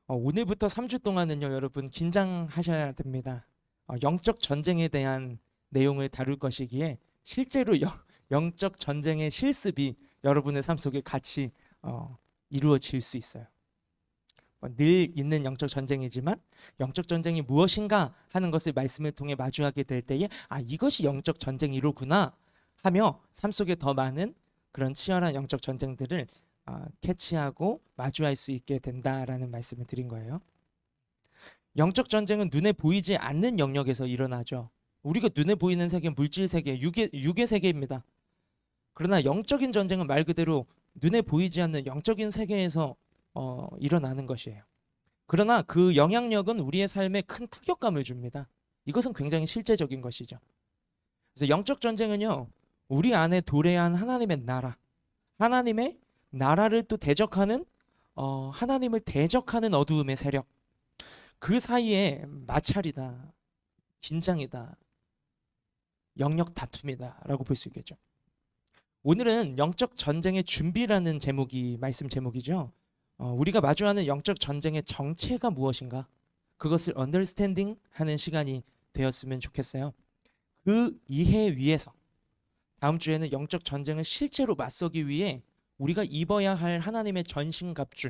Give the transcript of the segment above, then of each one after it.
오늘부터 3주 동안은요, 여러분 긴장하셔야 됩니다. 영적 전쟁에 대한 내용을 다룰 것이기에 실제로 영적 전쟁의 실습이 여러분의 삶 속에 같이 이루어질 수 있어요. 늘 있는 영적 전쟁이지만 영적 전쟁이 무엇인가 하는 것을 말씀을 통해 마주하게 될 때에 이것이 영적 전쟁이로구나 하며 삶 속에 더 많은 그런 치열한 영적 전쟁들을 캐치하고 마주할 수 있게 된다라는 말씀을 드린 거예요. 영적 전쟁은 눈에 보이지 않는 영역에서 일어나죠. 우리가 눈에 보이는 세계, 물질 세계, 육의 세계입니다. 그러나 영적인 전쟁은 말 그대로 눈에 보이지 않는 영적인 세계에서 일어나는 것이에요. 그러나 그 영향력은 우리의 삶에 큰 타격감을 줍니다. 이것은 굉장히 실제적인 것이죠. 그래서 영적 전쟁은요, 우리 안에 도래한 하나님의 나라, 하나님의 나라를 또 대적하는 하나님을 대적하는 어두움의 세력, 그 사이에 마찰이다, 긴장이다, 영역 다툼이다라고 볼 수 있겠죠. 오늘은 영적 전쟁의 준비라는 제목이 말씀 제목이죠. 우리가 마주하는 영적 전쟁의 정체가 무엇인가? 그것을 언더스탠딩 하는 시간이 되었으면 좋겠어요. 그 이해 위에서 다음 주에는 영적 전쟁을 실제로 맞서기 위해 우리가 입어야 할 하나님의 전신갑주,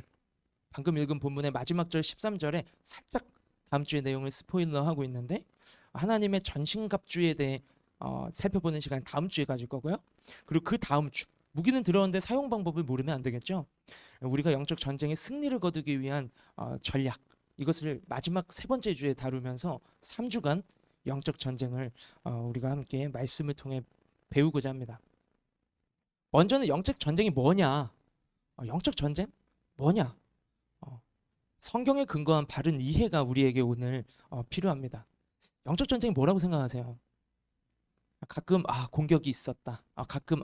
방금 읽은 본문의 마지막 절 13절에 살짝 다음 주의 내용을 스포일러하고 있는데 하나님의 전신갑주에 대해 살펴보는 시간 다음 주에 가질 거고요. 그리고 그 다음 주 무기는 들어오는데 사용 방법을 모르면 안 되겠죠. 우리가 영적 전쟁의 승리를 거두기 위한 전략, 이것을 마지막 세 번째 주에 다루면서 3주간 영적 전쟁을 우리가 함께 말씀을 통해 배우고자 합니다. 먼저는 영적 전쟁이 뭐냐? 영적 전쟁? 뭐냐? 성경에 근거한 바른 이해가 우리에게 오늘 필요합니다. 영적 전쟁이 뭐라고 생각하세요? 가끔 공격이 있었다. 가끔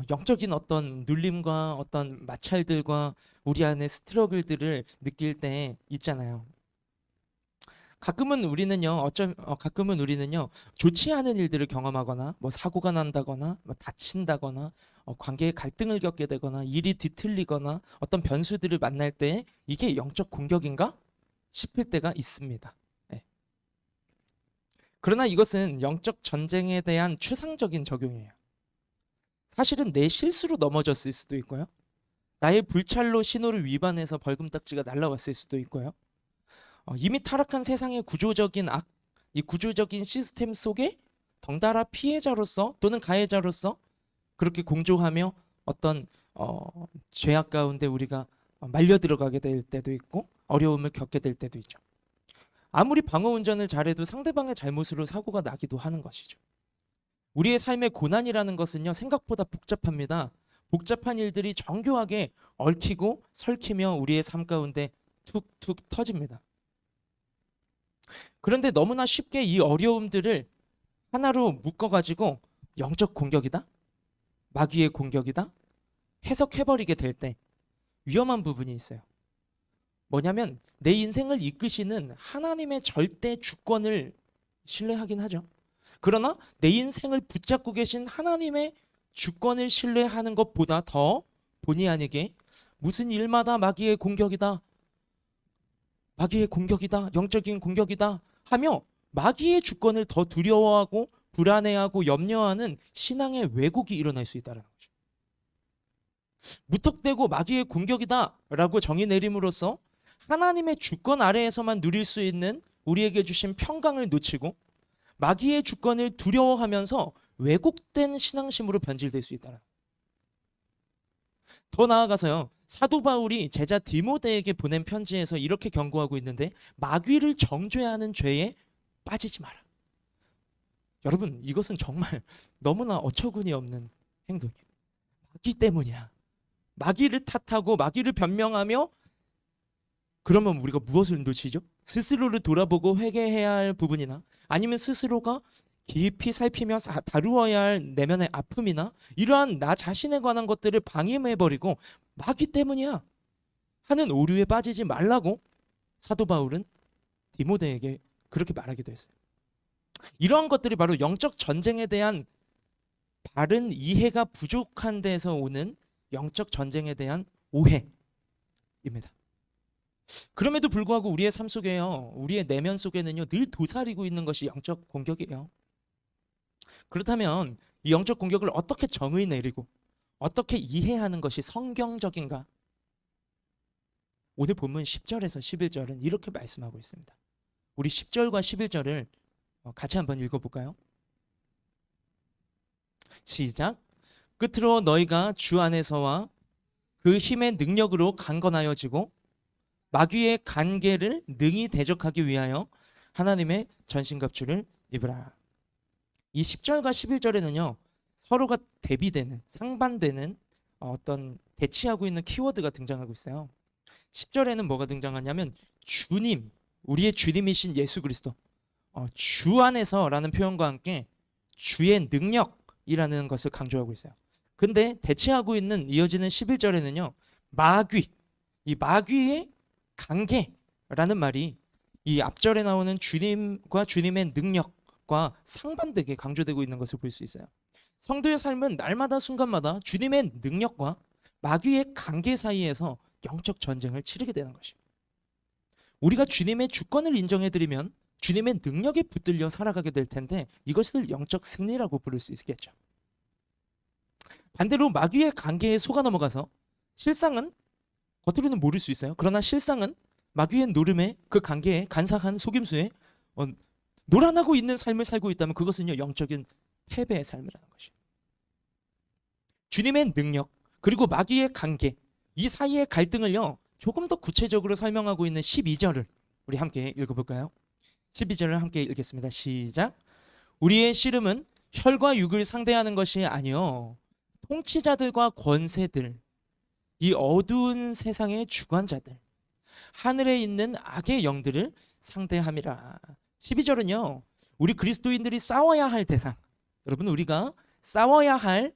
영적인 어떤 눌림과 어떤 마찰들과 우리 안에 스트러글들을 느낄 때 있잖아요. 가끔은 우리는요 좋지 않은 일들을 경험하거나 뭐 사고가 난다거나 뭐 다친다거나 관계에 갈등을 겪게 되거나 일이 뒤틀리거나 어떤 변수들을 만날 때 이게 영적 공격인가 싶을 때가 있습니다. 네. 그러나 이것은 영적 전쟁에 대한 추상적인 적용이에요. 사실은 내 실수로 넘어졌을 수도 있고요. 나의 불찰로 신호를 위반해서 벌금딱지가 날라왔을 수도 있고요. 이미 타락한 세상의 구조적인 이 구조적인 시스템 속에 덩달아 피해자로서 또는 가해자로서 그렇게 공조하며 어떤 죄악 가운데 우리가 말려 들어가게 될 때도 있고 어려움을 겪게 될 때도 있죠. 아무리 방어 운전을 잘해도 상대방의 잘못으로 사고가 나기도 하는 것이죠. 우리의 삶의 고난이라는 것은요 생각보다 복잡합니다. 복잡한 일들이 정교하게 얽히고 설키며 우리의 삶 가운데 툭툭 터집니다. 그런데 너무나 쉽게 이 어려움들을 하나로 묶어가지고 영적 공격이다, 마귀의 공격이다 해석해버리게 될 때 위험한 부분이 있어요. 뭐냐면 내 인생을 이끄시는 하나님의 절대 주권을 신뢰하긴 하죠. 그러나 내 인생을 붙잡고 계신 하나님의 주권을 신뢰하는 것보다 더 본의 아니게 무슨 일마다 마귀의 공격이다, 마귀의 공격이다, 영적인 공격이다 하며 마귀의 주권을 더 두려워하고 불안해하고 염려하는 신앙의 왜곡이 일어날 수 있다는 거죠. 무턱대고 마귀의 공격이다 라고 정의 내림으로써 하나님의 주권 아래에서만 누릴 수 있는 우리에게 주신 평강을 놓치고 마귀의 주권을 두려워하면서 왜곡된 신앙심으로 변질될 수 있다는 거죠. 더 나아가서요, 사도 바울이 제자 디모데에게 보낸 편지에서 이렇게 경고하고 있는데 마귀를 정죄하는 죄에 빠지지 마라. 여러분, 이것은 정말 너무나 어처구니 없는 행동이에요. 마귀 때문이야. 마귀를 탓하고 마귀를 변명하며 그러면 우리가 무엇을 놓치죠? 스스로를 돌아보고 회개해야 할 부분이나 아니면 스스로가 깊이 살피며 다루어야 할 내면의 아픔이나 이러한 나 자신에 관한 것들을 방임해버리고 마귀 때문이야 하는 오류에 빠지지 말라고 사도 바울은 디모데에게 그렇게 말하기도 했어요. 이러한 것들이 바로 영적 전쟁에 대한 바른 이해가 부족한 데서 오는 영적 전쟁에 대한 오해입니다. 그럼에도 불구하고 우리의 삶 속에요, 우리의 내면 속에는요, 늘 도사리고 있는 것이 영적 공격이에요. 그렇다면 이 영적 공격을 어떻게 정의 내리고 어떻게 이해하는 것이 성경적인가? 오늘 본문 10절에서 11절은 이렇게 말씀하고 있습니다. 우리 10절과 11절을 같이 한번 읽어볼까요? 시작. 끝으로 너희가 주 안에서와 그 힘의 능력으로 강건하여지고 마귀의 간계를 능히 대적하기 위하여 하나님의 전신갑주를 입으라. 이 10절과 11절에는요, 서로가 대비되는, 상반되는 어떤 대치하고 있는 키워드가 등장하고 있어요. 10절에는 뭐가 등장하냐면 주님, 우리의 주님이신 예수 그리스도, 주 안에서라는 표현과 함께 주의 능력이라는 것을 강조하고 있어요. 근데 대치하고 있는 이어지는 11절에는요, 마귀, 이 마귀의 관계라는 말이 이 앞절에 나오는 주님과 주님의 능력과 상반되게 강조되고 있는 것을 볼 수 있어요. 성도의 삶은 날마다 순간마다 주님의 능력과 마귀의 관계 사이에서 영적 전쟁을 치르게 되는 것이에요. 우리가 주님의 주권을 인정해드리면 주님의 능력에 붙들려 살아가게 될 텐데 이것을 영적 승리라고 부를 수 있겠죠. 반대로 마귀의 관계에 속아 넘어가서 실상은 겉으로는 모를 수 있어요. 그러나 실상은 마귀의 노름에 그 관계에 간사한 속임수에 노란하고 있는 삶을 살고 있다면 그것은요, 영적인 패배의 삶이라는 것이에요. 주님의 능력 그리고 마귀의 관계, 이 사이의 갈등을요, 조금 더 구체적으로 설명하고 있는 12절을 우리 함께 읽어볼까요? 12절을 함께 읽겠습니다. 시작. 우리의 씨름은 혈과 육을 상대하는 것이 아니요 통치자들과 권세들, 이 어두운 세상의 주관자들, 하늘에 있는 악의 영들을 상대함이라. 12절은요, 우리 그리스도인들이 싸워야 할 대상, 여러분 우리가 싸워야 할,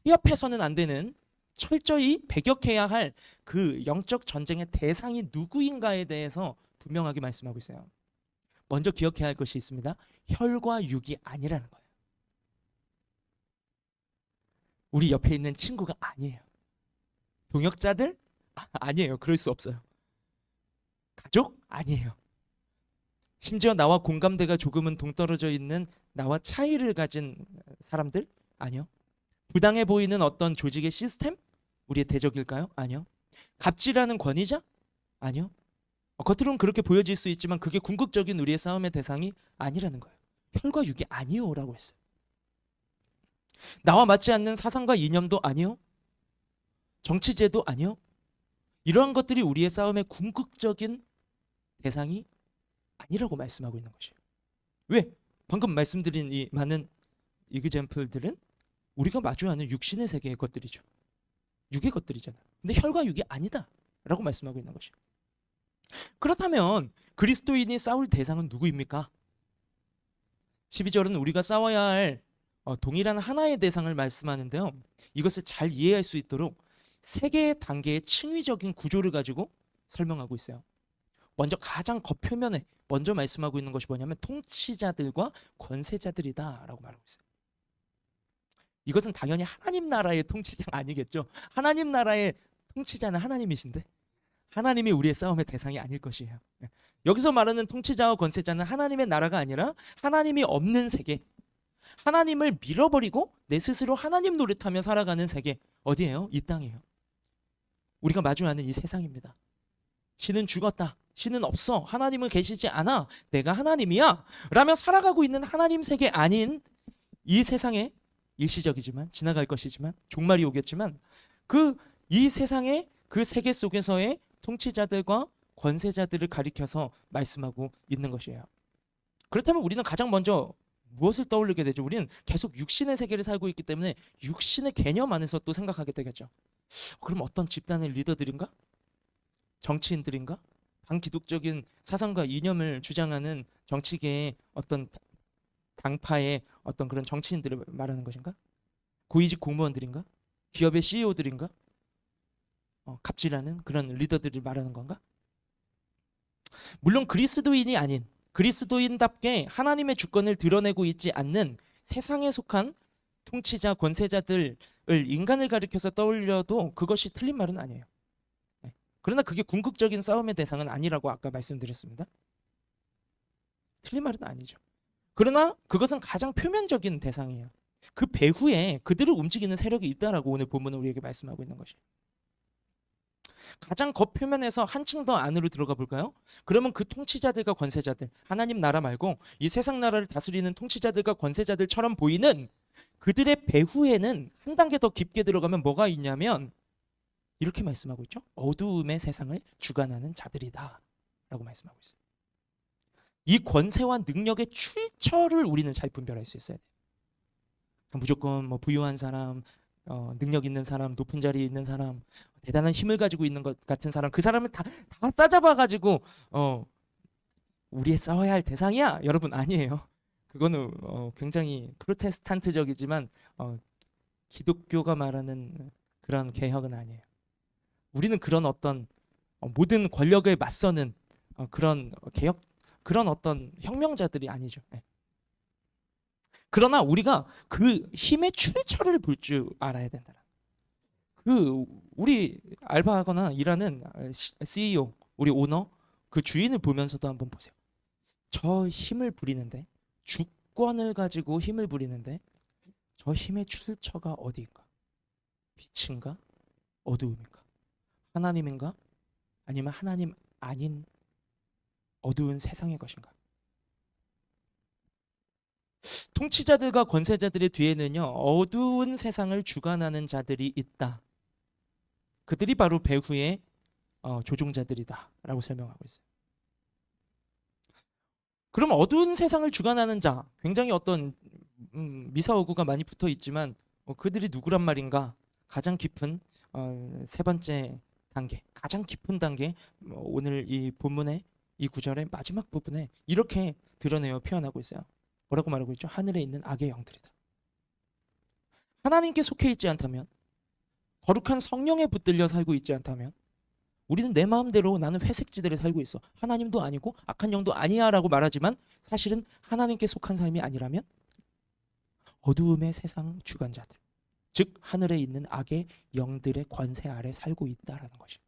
타협해서는 안 되는, 철저히 배격해야 할 그 영적 전쟁의 대상이 누구인가에 대해서 분명하게 말씀하고 있어요. 먼저 기억해야 할 것이 있습니다. 혈과 육이 아니라는 거예요. 우리 옆에 있는 친구가 아니에요. 동역자들? 아니에요. 그럴 수 없어요. 가족? 아니에요. 심지어 나와 공감대가 조금은 동떨어져 있는 나와 차이를 가진 사람들? 아니요. 부당해 보이는 어떤 조직의 시스템? 우리의 대적일까요? 아니요. 갑질하는 권위자? 아니요. 겉으로는 그렇게 보여질 수 있지만 그게 궁극적인 우리의 싸움의 대상이 아니라는 거예요. 혈과 육이 아니요라고 했어요. 나와 맞지 않는 사상과 이념도 아니요. 정치제도 아니요. 이러한 것들이 우리의 싸움의 궁극적인 대상이 아니라고 말씀하고 있는 것이에요. 왜? 방금 말씀드린 이 많은 이그젬플들은 우리가 마주하는 육신의 세계의 것들이죠. 육의 것들이잖아요. 근데 혈과 육이 아니다 라고 말씀하고 있는 것이에요. 그렇다면 그리스도인이 싸울 대상은 누구입니까? 12절은 우리가 싸워야 할 동일한 하나의 대상을 말씀하는데요, 이것을 잘 이해할 수 있도록 세 개의 단계의 층위적인 구조를 가지고 설명하고 있어요. 먼저 가장 겉표면에 먼저 말씀하고 있는 것이 뭐냐면 통치자들과 권세자들이다 라고 말하고 있어요. 이것은 당연히 하나님 나라의 통치자가 아니겠죠. 하나님 나라의 통치자는 하나님이신데 하나님이 우리의 싸움의 대상이 아닐 것이에요. 여기서 말하는 통치자와 권세자는 하나님의 나라가 아니라 하나님이 없는 세계, 하나님을 밀어버리고 내 스스로 하나님 노릇하며 살아가는 세계, 어디예요? 이 땅이에요. 우리가 마주하는 이 세상입니다. 신은 죽었다, 신은 없어, 하나님은 계시지 않아, 내가 하나님이야 라며 살아가고 있는 하나님 세계 아닌 이 세상에, 일시적이지만 지나갈 것이지만 종말이 오겠지만 이 세상의 그 세계 속에서의 통치자들과 권세자들을 가리켜서 말씀하고 있는 것이에요. 그렇다면 우리는 가장 먼저 무엇을 떠올리게 되죠? 우리는 계속 육신의 세계를 살고 있기 때문에 육신의 개념 안에서 또 생각하게 되겠죠. 그럼 어떤 집단의 리더들인가? 정치인들인가? 반기독적인 사상과 이념을 주장하는 정치계의 어떤 당파의 어떤 그런 정치인들을 말하는 것인가? 고위직 공무원들인가? 기업의 CEO들인가? 갑질하는 그런 리더들을 말하는 건가? 물론 그리스도인이 아닌, 그리스도인답게 하나님의 주권을 드러내고 있지 않는 세상에 속한 통치자, 권세자들을 인간을 가리켜서 떠올려도 그것이 틀린 말은 아니에요. 그러나 그게 궁극적인 싸움의 대상은 아니라고 아까 말씀드렸습니다. 틀린 말은 아니죠. 그러나 그것은 가장 표면적인 대상이에요. 그 배후에 그들을 움직이는 세력이 있다라고 오늘 본문은 우리에게 말씀하고 있는 것이에요. 가장 겉표면에서 한층 더 안으로 들어가 볼까요? 그러면 그 통치자들과 권세자들, 하나님 나라 말고 이 세상 나라를 다스리는 통치자들과 권세자들처럼 보이는 그들의 배후에는 한 단계 더 깊게 들어가면 뭐가 있냐면 이렇게 말씀하고 있죠. 어두움의 세상을 주관하는 자들이다 라고 말씀하고 있어요. 이 권세와 능력의 출처를 우리는 잘 분별할 수 있어야 돼요. 무조건 뭐 부유한 사람, 능력 있는 사람, 높은 자리에 있는 사람, 대단한 힘을 가지고 있는 것 같은 사람, 그 사람을 다 싸잡아가지고 우리의 싸워야 할 대상이야? 여러분 아니에요. 그거는 굉장히 프로테스탄트적이지만 기독교가 말하는 그런 개혁은 아니에요. 우리는 그런 어떤 모든 권력을 맞서는 그런 개혁, 그런 어떤 혁명자들이 아니죠. 네. 그러나 우리가 그 힘의 출처를 볼 줄 알아야 된다. 그 우리 알바하거나 일하는 CEO, 우리 오너, 그 주인을 보면서도 한번 보세요. 저 힘을 부리는데, 주권을 가지고 힘을 부리는데 저 힘의 출처가 어디인가? 빛인가? 어두움인가? 하나님인가? 아니면 하나님 아닌 어두운 세상의 것인가? 통치자들과 권세자들의 뒤에는요, 어두운 세상을 주관하는 자들이 있다. 그들이 바로 배후의 조종자들이다 라고 설명하고 있어요. 그럼 어두운 세상을 주관하는 자, 굉장히 어떤 미사오구가 많이 붙어 있지만 그들이 누구란 말인가? 가장 깊은 세 번째 단계, 가장 깊은 단계, 오늘 이 본문의 이 구절의 마지막 부분에 이렇게 드러내어 표현하고 있어요. 뭐라고 말하고 있죠? 하늘에 있는 악의 영들이다. 하나님께 속해 있지 않다면, 거룩한 성령에 붙들려 살고 있지 않다면 우리는 내 마음대로 나는 회색지대를 살고 있어. 하나님도 아니고 악한 영도 아니야 라고 말하지만 사실은 하나님께 속한 삶이 아니라면 어두움의 세상 주관자들, 즉 하늘에 있는 악의 영들의 권세 아래 살고 있다라는 것이에요.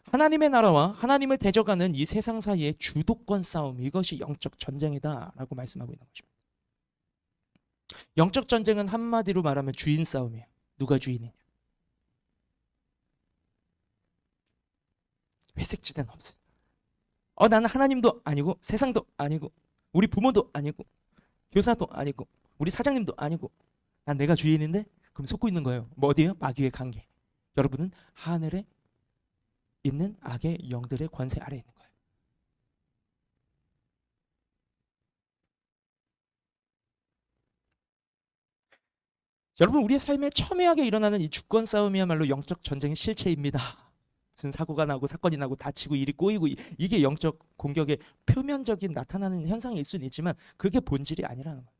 하나님의 나라와 하나님을 대적하는 이 세상 사이의 주도권 싸움, 이것이 영적 전쟁이다라고 말씀하고 있는 것입니다. 영적 전쟁은 한마디로 말하면 주인 싸움이에요. 누가 주인이냐? 회색지대는 없어요. 나는 하나님도 아니고 세상도 아니고 우리 부모도 아니고 교사도 아니고 우리 사장님도 아니고 난 내가 주인인데? 그럼 속고 있는 거예요. 뭐 어디예요? 마귀의 관계. 여러분은 하늘에 있는 악의 영들의 권세 아래에 있는 거예요. 여러분, 우리의 삶에 첨예하게 일어나는 이 주권 싸움이야말로 영적 전쟁의 실체입니다. 무슨 사고가 나고 사건이 나고 다치고 일이 꼬이고 이게 영적 공격의 표면적인 나타나는 현상일 수는 있지만 그게 본질이 아니라는 거예요.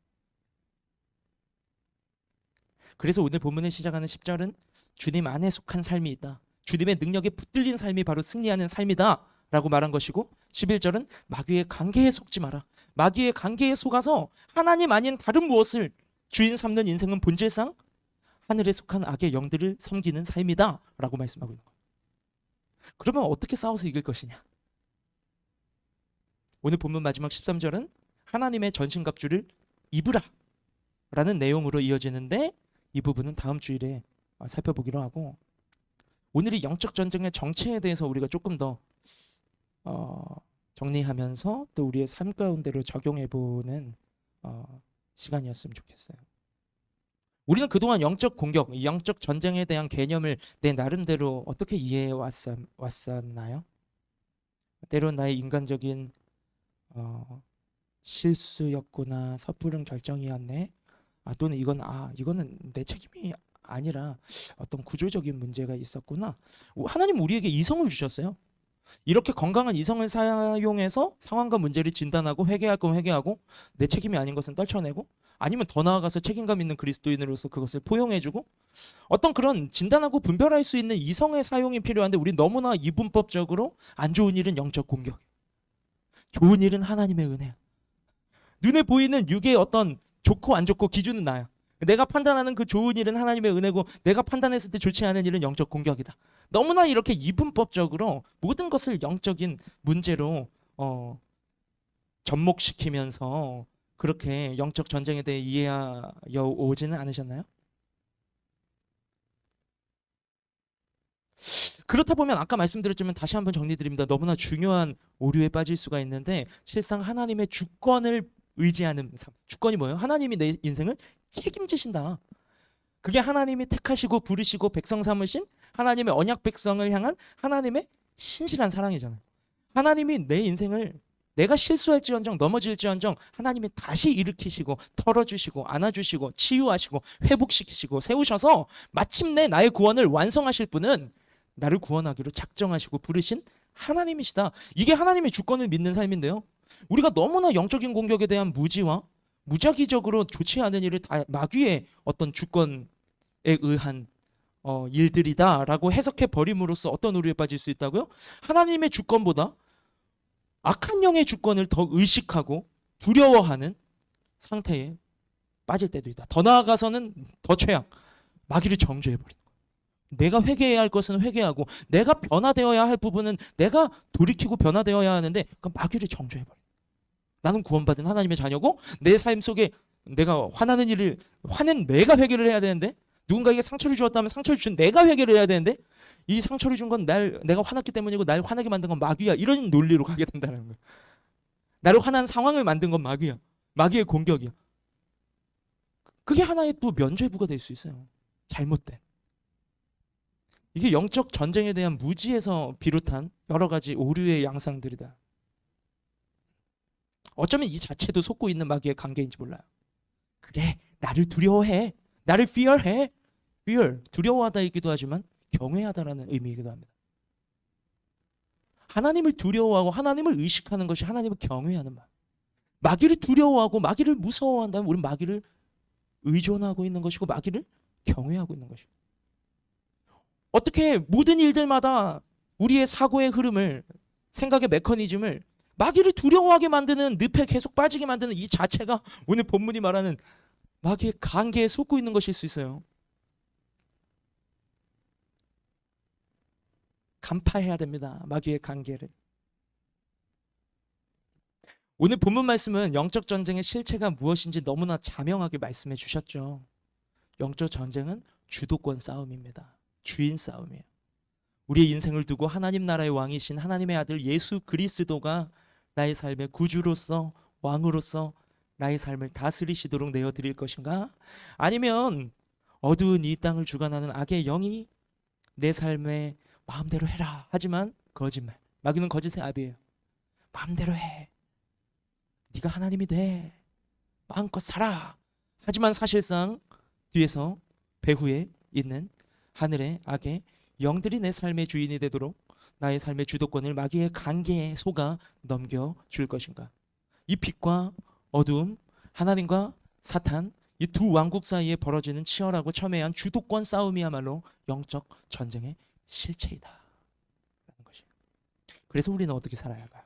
그래서 오늘 본문을 시작하는 10절은 주님 안에 속한 삶이 있다. 주님의 능력에 붙들린 삶이 바로 승리하는 삶이다 라고 말한 것이고, 11절은 마귀의 관계에 속지 마라. 마귀의 관계에 속아서 하나님 아닌 다른 무엇을 주인 삼는 인생은 본질상 하늘에 속한 악의 영들을 섬기는 삶이다 라고 말씀하고 있는 거예요. 그러면 어떻게 싸워서 이길 것이냐? 오늘 본문 마지막 13절은 하나님의 전신갑주를 입으라 라는 내용으로 이어지는데, 이 부분은 다음 주일에 살펴보기로 하고, 오늘이 영적 전쟁의 정체에 대해서 우리가 조금 더 정리하면서 또 우리의 삶 가운데로 적용해보는 시간이었으면 좋겠어요. 우리는 그동안 영적 공격, 영적 전쟁에 대한 개념을 내 나름대로 어떻게 이해해 왔었나요? 때론 나의 인간적인 실수였구나, 섣부른 결정이었네, 또는 이거는 내 책임이 아니라 어떤 구조적인 문제가 있었구나. 하나님 우리에게 이성을 주셨어요. 이렇게 건강한 이성을 사용해서 상황과 문제를 진단하고 회개할 건 회개하고 내 책임이 아닌 것은 떨쳐내고, 아니면 더 나아가서 책임감 있는 그리스도인으로서 그것을 포용해주고, 어떤 그런 진단하고 분별할 수 있는 이성의 사용이 필요한데 우리 너무나 이분법적으로 안 좋은 일은 영적 공격, 좋은 일은 하나님의 은혜야. 눈에 보이는 육의 어떤 좋고 안 좋고 기준은 나야. 내가 판단하는 그 좋은 일은 하나님의 은혜고 내가 판단했을 때 좋지 않은 일은 영적 공격이다. 너무나 이렇게 이분법적으로 모든 것을 영적인 문제로 접목시키면서 그렇게 영적 전쟁에 대해 이해하여 오지는 않으셨나요? 그렇다 보면 아까 말씀드렸지만 다시 한번 정리드립니다. 너무나 중요한 오류에 빠질 수가 있는데 실상 하나님의 주권을 의지하는 삶. 주권이 뭐예요? 하나님이 내 인생을 책임지신다. 그게 하나님이 택하시고 부르시고 백성 삼으신 하나님의 언약 백성을 향한 하나님의 신실한 사랑이잖아요. 하나님이 내 인생을 내가 실수할지언정 넘어질지언정 하나님이 다시 일으키시고 털어주시고 안아주시고 치유하시고 회복시키시고 세우셔서 마침내 나의 구원을 완성하실 분은 나를 구원하기로 작정하시고 부르신 하나님이시다. 이게 하나님의 주권을 믿는 삶인데요. 우리가 너무나 영적인 공격에 대한 무지와 무작위적으로 좋지 않은 일을 다 마귀의 어떤 주권에 의한 일들이다라고 해석해 버림으로써 어떤 오류에 빠질 수 있다고요? 하나님의 주권보다 악한 영의 주권을 더 의식하고 두려워하는 상태에 빠질 때도 있다. 더 나아가서는 더 최악, 마귀를 정죄해버린다. 내가 회개해야 할 것은 회개하고 내가 변화되어야 할 부분은 내가 돌이키고 변화되어야 하는데 그 마귀를 정죄해버려. 나는 구원받은 하나님의 자녀고 내 삶 속에 내가 화나는 일을 화낸 내가 회개를 해야 되는데 누군가에게 상처를 주었다면 상처를 준 내가 회개를 해야 되는데 이 상처를 준 건 내가 화났기 때문이고 날 화나게 만든 건 마귀야. 이런 논리로 가게 된다는 거야. 나를 화난 상황을 만든 건 마귀야. 마귀의 공격이야. 그게 하나의 또 면죄부가 될 수 있어요. 잘못된. 이게 영적 전쟁에 대한 무지에서 비롯한 여러 가지 오류의 양상들이다. 어쩌면 이 자체도 속고 있는 마귀의 관계인지 몰라요. 그래, 나를 두려워해. 나를 fear해. fear, 두려워하다이기도 하지만 경외하다라는 의미이기도 합니다. 하나님을 두려워하고 하나님을 의식하는 것이 하나님을 경외하는 말. 마귀를 두려워하고 마귀를 무서워한다면 우리는 마귀를 의존하고 있는 것이고 마귀를 경외하고 있는 것이고 어떻게 모든 일들마다 우리의 사고의 흐름을 생각의 메커니즘을 마귀를 두려워하게 만드는 늪에 계속 빠지게 만드는 이 자체가 오늘 본문이 말하는 마귀의 관계에 속고 있는 것일 수 있어요. 간파해야 됩니다. 마귀의 관계를. 오늘 본문 말씀은 영적 전쟁의 실체가 무엇인지 너무나 자명하게 말씀해 주셨죠. 영적 전쟁은 주도권 싸움입니다. 주인 싸움이에요. 우리의 인생을 두고 하나님 나라의 왕이신 하나님의 아들 예수 그리스도가 나의 삶의 구주로서 왕으로서 나의 삶을 다스리시도록 내어드릴 것인가? 아니면 어두운 이 땅을 주관하는 악의 영이 내 삶에 마음대로 해라 하지만 거짓말. 마귀는 거짓의 아비예요. 마음대로 해. 네가 하나님이 돼. 마음껏 살아. 하지만 사실상 뒤에서 배후에 있는 하늘의 악의 영들이 내 삶의 주인이 되도록 나의 삶의 주도권을 마귀의 관계에 속아 넘겨줄 것인가. 이 빛과 어두움, 하나님과 사탄, 이 두 왕국 사이에 벌어지는 치열하고 첨예한 주도권 싸움이야말로 영적 전쟁의 실체이다 라는 것이에요. 그래서 우리는 어떻게 살아야 할까요?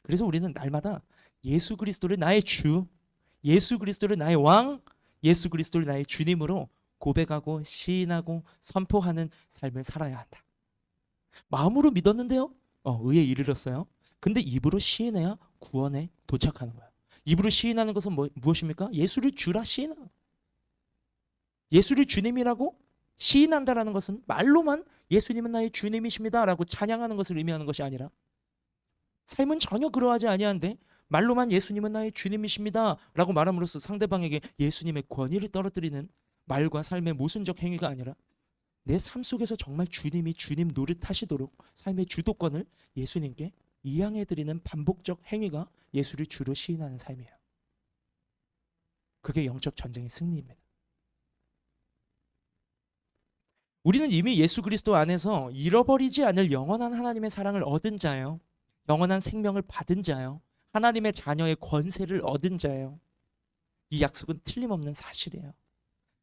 그래서 우리는 날마다 예수 그리스도를 나의 주, 예수 그리스도를 나의 왕, 예수 그리스도를 나의 주님으로 고백하고 시인하고 선포하는 삶을 살아야 한다. 마음으로 믿었는데요. 의에 이르렀어요. 근데 입으로 시인해야 구원에 도착하는 거예요. 입으로 시인하는 것은 무엇입니까? 예수를 주라 시인하는. 예수를 주님이라고 시인한다라는 것은 말로만 예수님은 나의 주님이십니다라고 찬양하는 것을 의미하는 것이 아니라 삶은 전혀 그러하지 아니한데 말로만 예수님은 나의 주님이십니다라고 말함으로써 상대방에게 예수님의 권위를 떨어뜨리는 말과 삶의 모순적 행위가 아니라 내 삶 속에서 정말 주님이 주님 노릇하시도록 삶의 주도권을 예수님께 이양해드리는 반복적 행위가 예수를 주로 시인하는 삶이에요. 그게 영적 전쟁의 승리입니다. 우리는 이미 예수 그리스도 안에서 잃어버리지 않을 영원한 하나님의 사랑을 얻은 자예요. 영원한 생명을 받은 자예요. 하나님의 자녀의 권세를 얻은 자예요. 이 약속은 틀림없는 사실이에요.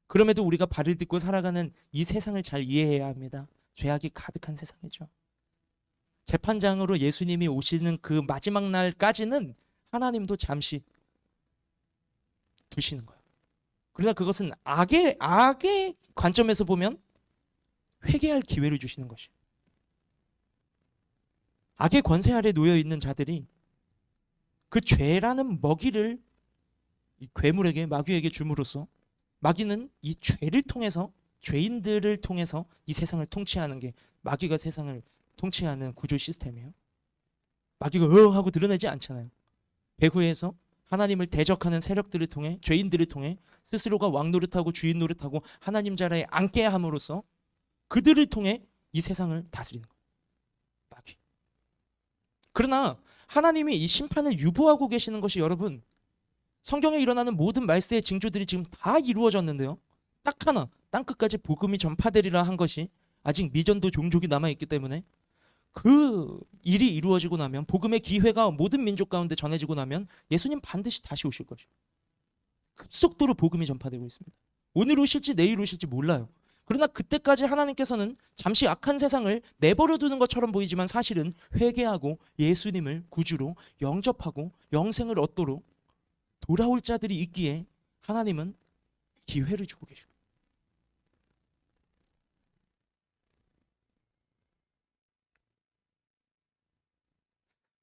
그럼에도 우리가 발을 딛고 살아가는 이 세상을 잘 이해해야 합니다. 죄악이 가득한 세상이죠. 재판장으로 예수님이 오시는 그 마지막 날까지는 하나님도 잠시 두시는 거예요. 그러나 그것은 악의 관점에서 보면 회개할 기회를 주시는 것이에요. 악의 권세 아래 놓여 있는 자들이 그 죄라는 먹이를 이 괴물에게, 마귀에게 줌으로써 마귀는 이 죄를 통해서, 죄인들을 통해서 이 세상을 통치하는 게 마귀가 세상을 통치하는 구조 시스템이에요. 마귀가 하고 드러내지 않잖아요. 배후에서 하나님을 대적하는 세력들을 통해, 죄인들을 통해 스스로가 왕 노릇하고 주인 노릇하고 하나님 자리에 앉게 함으로써 그들을 통해 이 세상을 다스리는 거예요. 마귀. 그러나 하나님이 이 심판을 유보하고 계시는 것이, 여러분, 성경에 일어나는 모든 말세의 징조들이 지금 다 이루어졌는데요, 딱 하나, 땅끝까지 복음이 전파되리라 한 것이 아직 미전도 종족이 남아있기 때문에 그 일이 이루어지고 나면, 복음의 기회가 모든 민족 가운데 전해지고 나면 예수님 반드시 다시 오실 것이에요. 급속도로 복음이 전파되고 있습니다. 오늘 오실지 내일 오실지 몰라요. 그러나 그때까지 하나님께서는 잠시 악한 세상을 내버려 두는 것처럼 보이지만 사실은 회개하고 예수님을 구주로 영접하고 영생을 얻도록 돌아올 자들이 있기에 하나님은 기회를 주고 계십니다.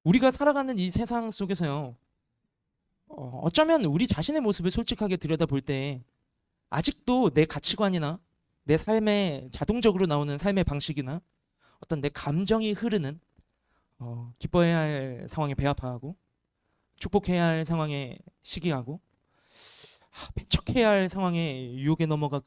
우리가 살아가는 이 세상 속에서요, 어쩌면 우리 자신의 모습을 솔직하게 들여다볼 때 아직도 내 가치관이나 내 삶에 자동적으로 나오는 삶의 방식이나 어떤 내 감정이 흐르는, 기뻐해야 할 상황에 배아파하고 축복해야 할 상황에 시기하고 배척해야 할 상황에 유혹에 넘어가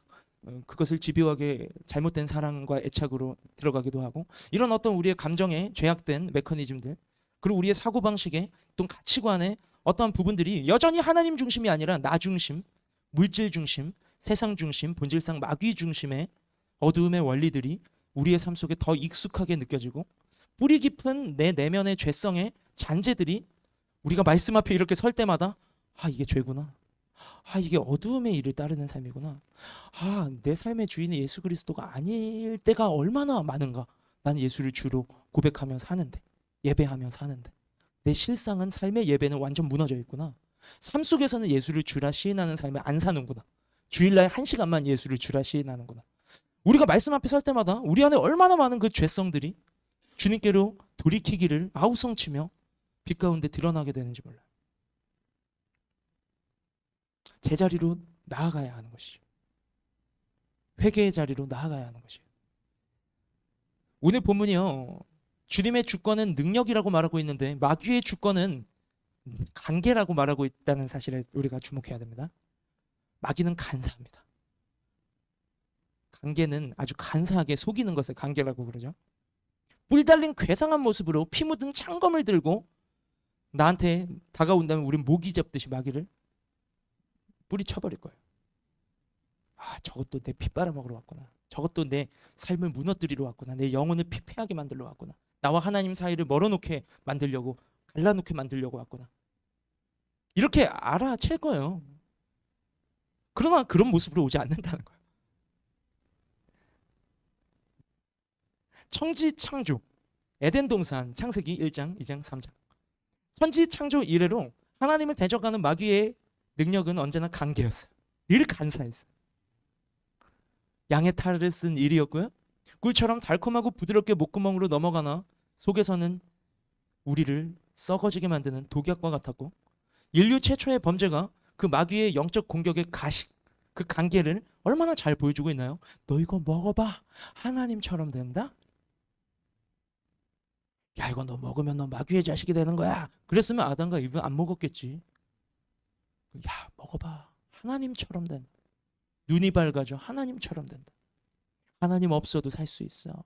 그것을 집요하게 잘못된 사랑과 애착으로 들어가기도 하고, 이런 어떤 우리의 감정에 죄악된 메커니즘들, 그리고 우리의 사고방식에 또 가치관에 어떠한 부분들이 여전히 하나님 중심이 아니라 나 중심, 물질 중심, 세상 중심, 본질상 마귀 중심의 어두움의 원리들이 우리의 삶 속에 더 익숙하게 느껴지고, 뿌리 깊은 내 내면의 죄성의 잔재들이 우리가 말씀 앞에 이렇게 설 때마다 이게 죄구나, 이게 어두움의 일을 따르는 삶이구나, 내 삶의 주인이 예수 그리스도가 아닐 때가 얼마나 많은가, 나는 예수를 주로 고백하며 사는데, 예배하며 사는데 내 실상은, 삶의 예배는 완전 무너져 있구나, 삶 속에서는 예수를 주라 시인하는 삶을 안 사는구나, 주일날 1시간만 예수를 주라 시인하는구나. 우리가 말씀 앞에 설 때마다 우리 안에 얼마나 많은 그 죄성들이 주님께로 돌이키기를 아우성치며 빛 가운데 드러나게 되는지 몰라요. 제자리로 나아가야 하는 것이죠. 회개의 자리로 나아가야 하는 것이에요. 오늘 본문이요, 주님의 주권은 능력이라고 말하고 있는데 마귀의 주권은 관계라고 말하고 있다는 사실에 우리가 주목해야 됩니다. 마귀는 간사합니다. 관계는 아주 간사하게 속이는 것을 관계라고 그러죠. 뿔 달린 괴상한 모습으로 피 묻은 창검을 들고 나한테 다가온다면 우린 모기 잡듯이 마귀를 뿌리 쳐버릴 거예요. 저것도 내 피 빨아먹으러 왔구나, 저것도 내 삶을 무너뜨리러 왔구나, 내 영혼을 피폐하게 만들러 왔구나, 나와 하나님 사이를 멀어놓게 만들려고, 갈라놓게 만들려고 왔구나, 이렇게 알아챌 거예요. 그러나 그런 모습으로 오지 않는다는 거예요. 천지창조, 에덴 동산, 창세기 1장, 2장, 3장. 천지창조 이래로 하나님을 대적하는 마귀의 능력은 언제나 관계였어요. 늘 간사했어요. 양의 탈을 쓴 일이었고요, 꿀처럼 달콤하고 부드럽게 목구멍으로 넘어가나 속에서는 우리를 썩어지게 만드는 독약과 같았고, 인류 최초의 범죄가 그 마귀의 영적 공격의 가식, 그 관계를 얼마나 잘 보여주고 있나요? 너 이거 먹어봐, 하나님처럼 된다? 야, 이거 너 먹으면 너 마귀의 자식이 되는 거야. 그랬으면 아담과 이브는 안 먹었겠지. 야, 먹어봐, 하나님처럼 된다. 눈이 밝아져, 하나님처럼 된다. 하나님 없어도 살 수 있어.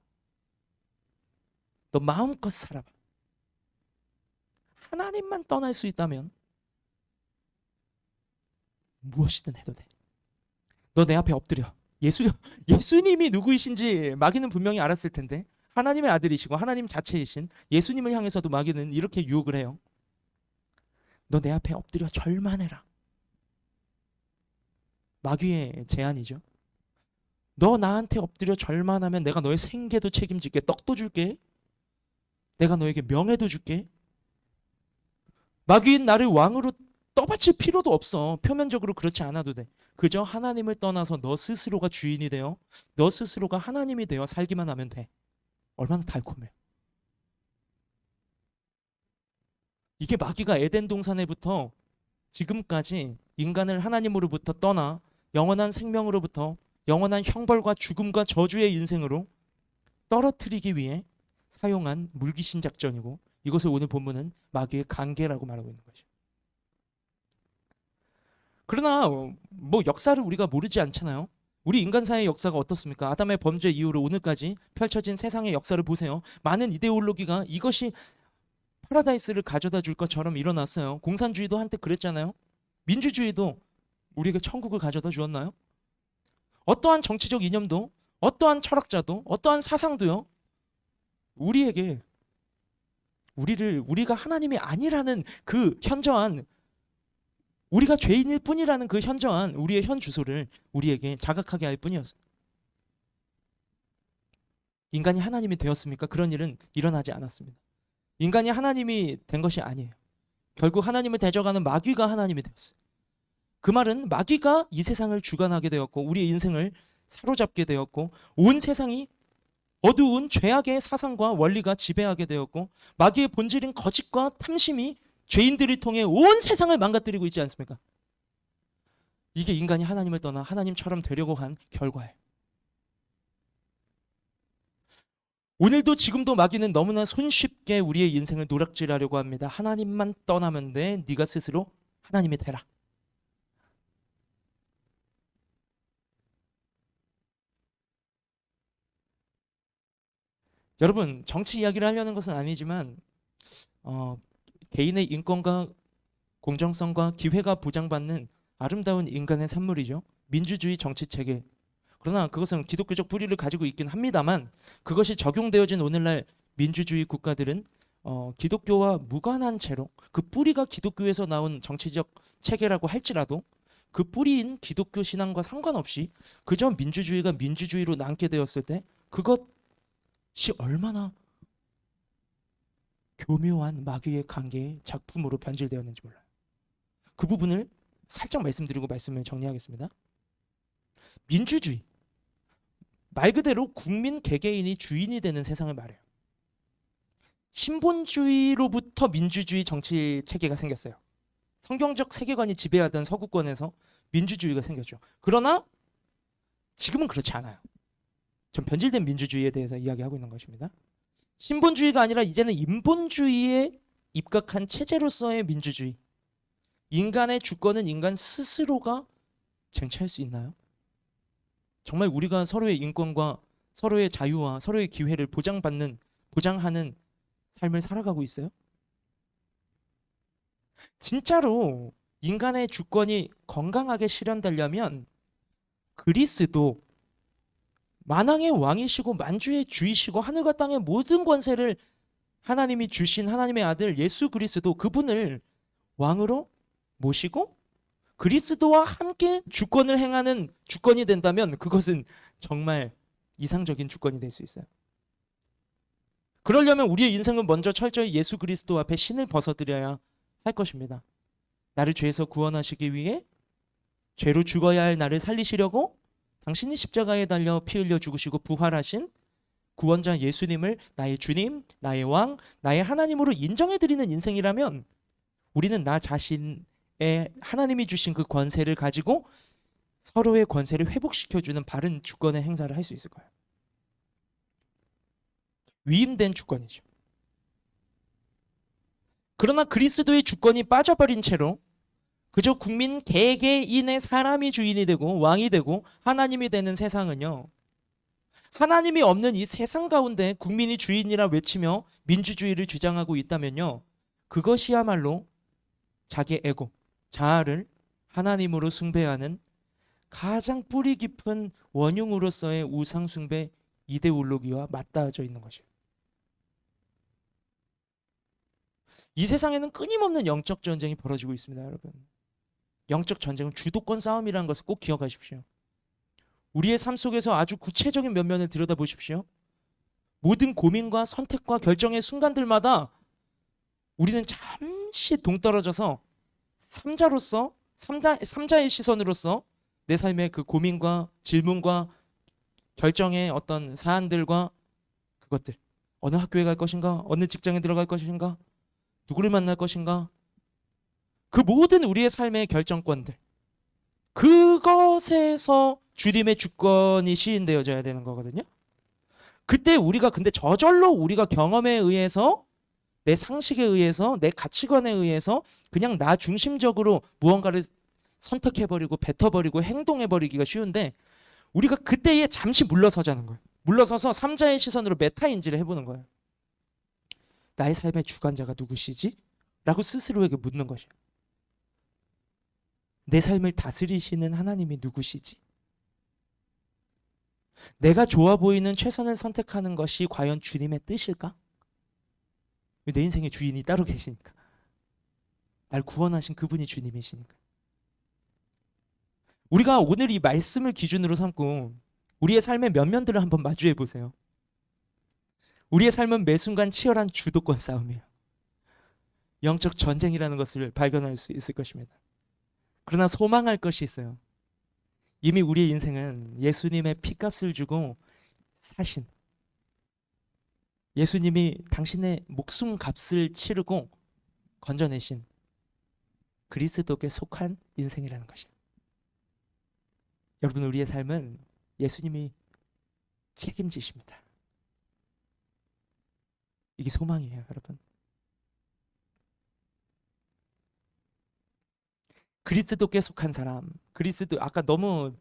너 마음껏 살아봐. 하나님만 떠날 수 있다면 무엇이든 해도 돼. 너 내 앞에 엎드려. 예수님이 누구이신지 마귀는 분명히 알았을 텐데, 하나님의 아들이시고 하나님 자체이신 예수님을 향해서도 마귀는 이렇게 유혹을 해요. 너 내 앞에 엎드려 절만해라. 마귀의 제안이죠. 너 나한테 엎드려 절만하면 내가 너의 생계도 책임질게, 떡도 줄게, 내가 너에게 명예도 줄게. 마귀인 나를 왕으로 떠받칠 필요도 없어. 표면적으로 그렇지 않아도 돼. 그저 하나님을 떠나서 너 스스로가 주인이 되어 너 스스로가 하나님이 되어 살기만 하면 돼. 얼마나 달콤해. 이게 마귀가 에덴 동산에부터 지금까지 인간을 하나님으로부터 떠나 영원한 생명으로부터 영원한 형벌과 죽음과 저주의 인생으로 떨어뜨리기 위해 사용한 물귀신 작전이고, 이것을 오늘 본문은 마귀의 관계라고 말하고 있는 거죠. 그러나 뭐 역사를 우리가 모르지 않잖아요. 우리 인간사의 역사가 어떻습니까? 아담의 범죄 이후로 오늘까지 펼쳐진 세상의 역사를 보세요. 많은 이데올로기가 이것이 파라다이스를 가져다 줄 것처럼 일어났어요. 공산주의도 한때 그랬잖아요. 민주주의도 우리에게 천국을 가져다 주었나요? 어떠한 정치적 이념도, 어떠한 철학자도, 어떠한 사상도요, 우리에게 우리가 하나님이 아니라는 그 현저한, 우리가 죄인일 뿐이라는 그 현저한 우리의 현 주소를 우리에게 자각하게 할 뿐이었어요. 인간이 하나님이 되었습니까? 그런 일은 일어나지 않았습니다. 인간이 하나님이 된 것이 아니에요. 결국 하나님을 대적하는 마귀가 하나님이 되었어요. 그 말은 마귀가 이 세상을 주관하게 되었고 우리의 인생을 사로잡게 되었고 온 세상이 어두운 죄악의 사상과 원리가 지배하게 되었고 마귀의 본질인 거짓과 탐심이 죄인들을 통해 온 세상을 망가뜨리고 있지 않습니까? 이게 인간이 하나님을 떠나 하나님처럼 되려고 한 결과예요. 오늘도 지금도 마귀는 너무나 손쉽게 우리의 인생을 노락질하려고 합니다. 하나님만 떠나면 돼. 네가 스스로 하나님이 되라. 여러분, 정치 이야기를 하려는 것은 아니지만 개인의 인권과 공정성과 기회가 보장받는 아름다운 인간의 산물이죠. 민주주의 정치 체계. 그러나 그것은 기독교적 뿌리를 가지고 있긴 합니다만 그것이 적용되어진 오늘날 민주주의 국가들은 기독교와 무관한 채로 그 뿌리가 기독교에서 나온 정치적 체계라고 할지라도 그 뿌리인 기독교 신앙과 상관없이 그저 민주주의가 민주주의로 남게 되었을 때 그것이 얼마나 교묘한 마귀의 관계의 작품으로 변질되었는지 몰라요. 그 부분을 살짝 말씀드리고 말씀을 정리하겠습니다. 민주주의, 말 그대로 국민 개개인이 주인이 되는 세상을 말해요. 신본주의로부터 민주주의 정치 체계가 생겼어요. 성경적 세계관이 지배하던 서구권에서 민주주의가 생겼죠. 그러나 지금은 그렇지 않아요. 전 변질된 민주주의에 대해서 이야기하고 있는 것입니다. 신본주의가 아니라 이제는 인본주의에 입각한 체제로서의 민주주의. 인간의 주권은 인간 스스로가 쟁취할 수 있나요? 정말 우리가 서로의 인권과 서로의 자유와 서로의 기회를 보장하는 삶을 살아가고 있어요? 진짜로 인간의 주권이 건강하게 실현되려면 그리스도 만왕의 왕이시고 만주의 주이시고 하늘과 땅의 모든 권세를 하나님이 주신 하나님의 아들 예수 그리스도, 그분을 왕으로 모시고 그리스도와 함께 주권을 행하는 주권이 된다면 그것은 정말 이상적인 주권이 될 수 있어요. 그러려면 우리의 인생은 먼저 철저히 예수 그리스도 앞에 신을 벗어드려야 할 것입니다. 나를 죄에서 구원하시기 위해 죄로 죽어야 할 나를 살리시려고 당신이 십자가에 달려 피 흘려 죽으시고 부활하신 구원자 예수님을 나의 주님, 나의 왕, 나의 하나님으로 인정해드리는 인생이라면 우리는 나 자신의 하나님이 주신 그 권세를 가지고 서로의 권세를 회복시켜주는 바른 주권의 행사를 할 수 있을 거예요. 위임된 주권이죠. 그러나 그리스도의 주권이 빠져버린 채로 그저 국민 개개인의 사람이 주인이 되고 왕이 되고 하나님이 되는 세상은요, 하나님이 없는 이 세상 가운데 국민이 주인이라 외치며 민주주의를 주장하고 있다면요, 그것이야말로 자기 에고, 자아를 하나님으로 숭배하는 가장 뿌리 깊은 원흉으로서의 우상숭배 이데올로기와 맞닿아져 있는 것이에요. 이 세상에는 끊임없는 영적 전쟁이 벌어지고 있습니다, 여러분. 영적 전쟁은 주도권 싸움이라는 것을 꼭 기억하십시오. 우리의 삶 속에서 아주 구체적인 면면을 들여다보십시오. 모든 고민과 선택과 결정의 순간들마다 우리는 잠시 동떨어져서 삼자로서 삼자의 시선으로서 내 삶의 그 고민과 질문과 결정의 어떤 사안들과 그것들, 어느 학교에 갈 것인가, 어느 직장에 들어갈 것인가, 누구를 만날 것인가, 그 모든 우리의 삶의 결정권들, 그것에서 주님의 주권이 시인되어져야 되는 거거든요. 그때 우리가 근데 저절로 우리가 경험에 의해서, 내 상식에 의해서, 내 가치관에 의해서 그냥 나 중심적으로 무언가를 선택해버리고 뱉어버리고 행동해버리기가 쉬운데, 우리가 그때에 잠시 물러서자는 거예요. 물러서서 삼자의 시선으로 메타인지를 해보는 거예요. 나의 삶의 주관자가 누구시지? 라고 스스로에게 묻는 것이에요. 내 삶을 다스리시는 하나님이 누구시지? 내가 좋아 보이는 최선을 선택하는 것이 과연 주님의 뜻일까? 내 인생의 주인이 따로 계시니까. 날 구원하신 그분이 주님이시니까. 우리가 오늘 이 말씀을 기준으로 삼고 우리의 삶의 면면들을 한번 마주해 보세요. 우리의 삶은 매 순간 치열한 주도권 싸움이에요. 영적 전쟁이라는 것을 발견할 수 있을 것입니다. 그러나 소망할 것이 있어요. 이미 우리의 인생은 예수님의 피값을 주고 사신, 예수님이 당신의 목숨 값을 치르고 건져내신 그리스도께 속한 인생이라는 것이에요. 여러분, 우리의 삶은 예수님이 책임지십니다. 이게 소망이에요, 여러분. 그리스도께 속한 사람, 그리스도, 아까 너무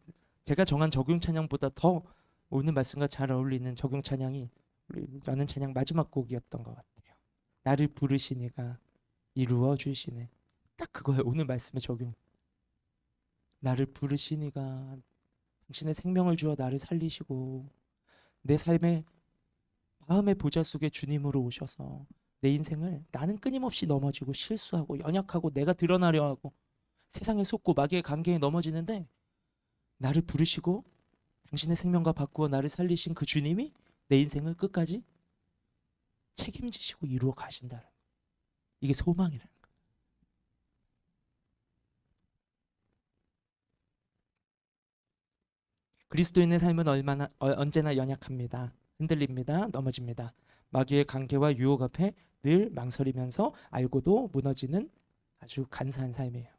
제가 정한 적용 찬양보다 더 오늘 말씀과 잘 어울리는 적용 찬양이 우리 여는 찬양 마지막 곡이었던 것 같아요. 나를 부르시니가 이루어 주시네. 딱 그거예요, 오늘 말씀의 적용. 나를 부르시니가 당신의 생명을 주어 나를 살리시고 내 삶의 마음의 보좌 속에 주님으로 오셔서 내 인생을, 나는 끊임없이 넘어지고 실수하고 연약하고 내가 드러나려 하고 세상에 속고 마귀의 관계에 넘어지는데, 나를 부르시고 당신의 생명과 바꾸어 나를 살리신 그 주님이 내 인생을 끝까지 책임지시고 이루어 가신다는 거예요. 이게 소망이라는 거예요. 그리스도인의 삶은 언제나 연약합니다. 흔들립니다. 넘어집니다. 마귀의 관계와 유혹 앞에 늘 망설이면서 알고도 무너지는 아주 간사한 삶이에요.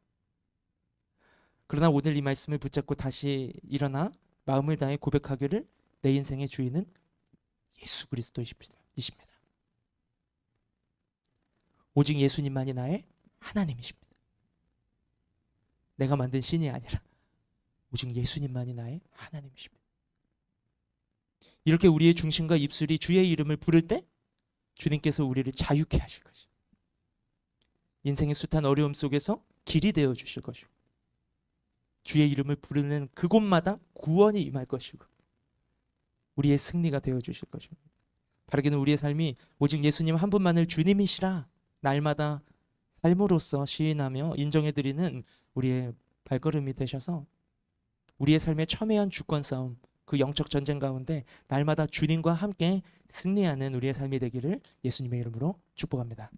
그러나 오늘 이 말씀을 붙잡고 다시 일어나 마음을 다해 고백하기를, 내 인생의 주인은 예수 그리스도이십니다. 오직 예수님만이 나의 하나님이십니다. 내가 만든 신이 아니라 오직 예수님만이 나의 하나님이십니다. 이렇게 우리의 중심과 입술이 주의 이름을 부를 때 주님께서 우리를 자유케 하실 것이요, 인생의 숱한 어려움 속에서 길이 되어 주실 것이고, 주의 이름을 부르는 그곳마다 구원이 임할 것이고 우리의 승리가 되어 주실 것입니다. 바라기는 우리의 삶이 오직 예수님 한 분만을 주님이시라 날마다 삶으로써 시인하며 인정해드리는 우리의 발걸음이 되셔서 우리의 삶의 첨예한 주권 싸움, 그 영적 전쟁 가운데 날마다 주님과 함께 승리하는 우리의 삶이 되기를 예수님의 이름으로 축복합니다.